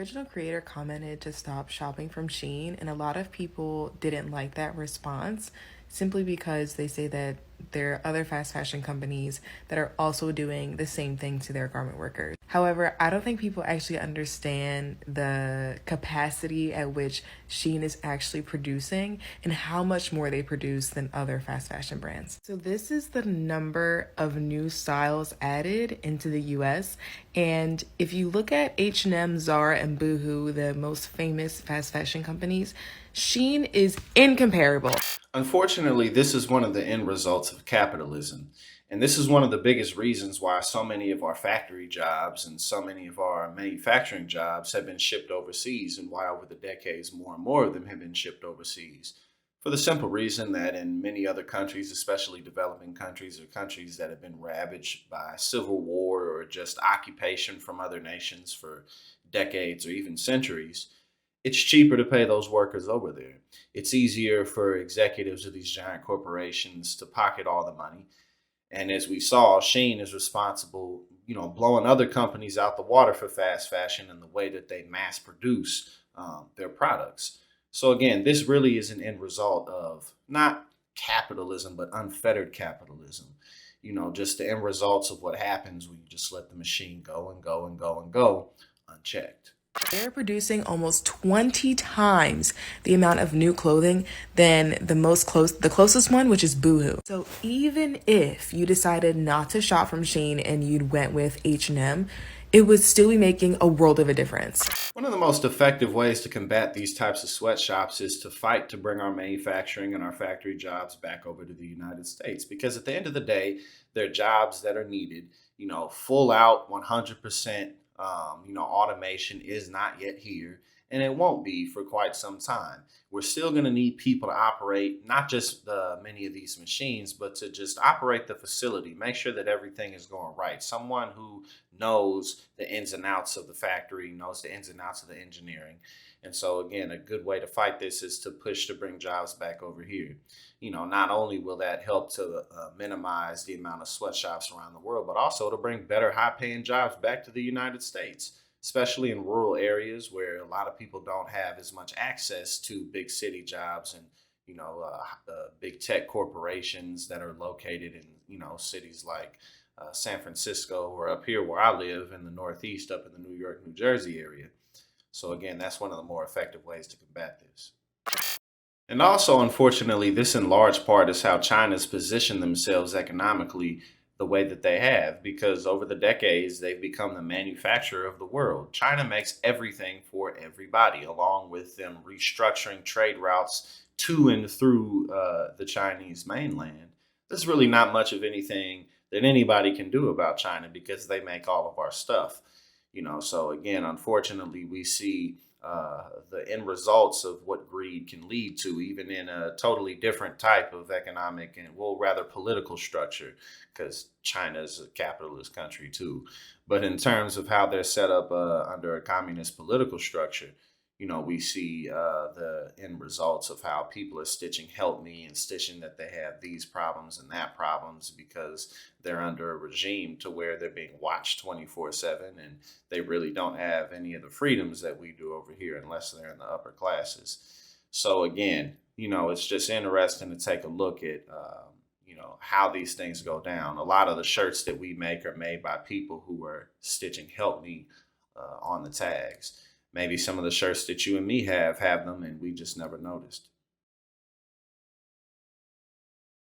original creator commented to stop shopping from Shein, and a lot of people didn't like that response simply because they say that there are other fast fashion companies that are also doing the same thing to their garment workers. However, I don't think people actually understand the capacity at which Shein is actually producing and how much more they produce than other fast fashion brands. So this is the number of new styles added into the US. And if you look at H&M, Zara, and Boohoo, the most famous fast fashion companies, Shein is incomparable. Unfortunately, this is one of the end results of capitalism. And this is one of the biggest reasons why so many of our factory jobs and so many of our manufacturing jobs have been shipped overseas, and why over the decades more and more of them have been shipped overseas. For the simple reason that in many other countries, especially developing countries or countries that have been ravaged by civil war or just occupation from other nations for decades or even centuries, it's cheaper to pay those workers over there. It's easier for executives of these giant corporations to pocket all the money. And as we saw, Shein is responsible, blowing other companies out the water for fast fashion and the way that they mass produce their products. So again, this really is an end result of not capitalism, but unfettered capitalism. Just the end results of what happens when you just let the machine go and go and go and go unchecked. They're producing almost 20 times the amount of new clothing than the closest one, which is Boohoo. So even if you decided not to shop from Shein and you went with H&M, it would still be making a world of a difference. One of the most effective ways to combat these types of sweatshops is to fight to bring our manufacturing and our factory jobs back over to the United States. Because at the end of the day, they're jobs that are needed. Full out 100%, automation is not yet here, and it won't be for quite some time. We're still going to need people to operate not just many of these machines, but to just operate the facility, make sure that everything is going right. Someone who knows the ins and outs of the factory, knows the ins and outs of the engineering. And so, again, a good way to fight this is to push to bring jobs back over here. Not only will that help to minimize the amount of sweatshops around the world, but also to bring better, high paying jobs back to the United States, especially in rural areas where a lot of people don't have as much access to big city jobs and big tech corporations that are located in cities like San Francisco, or up here where I live in the Northeast, up in the New York, New Jersey area. So again, that's one of the more effective ways to combat this. And also, unfortunately, this in large part is how China's positioned themselves economically the way that they have, because over the decades, they've become the manufacturer of the world. China makes everything for everybody, along with them restructuring trade routes to and through the Chinese mainland. There's really not much of anything that anybody can do about China because they make all of our stuff. So again, unfortunately, we see the end results of what greed can lead to, even in a totally different type of economic and, well, rather political structure, because China is a capitalist country too. But in terms of how they're set up under a communist political structure, we see the end results of how people are stitching help me and stitching that they have these problems and that problems because they're under a regime to where they're being watched 24/7, and they really don't have any of the freedoms that we do over here unless they're in the upper classes. So again, it's just interesting to take a look at how these things go down. A lot of the shirts that we make are made by people who are stitching help me on the tags. Maybe some of the shirts that you and me have them, and we just never noticed.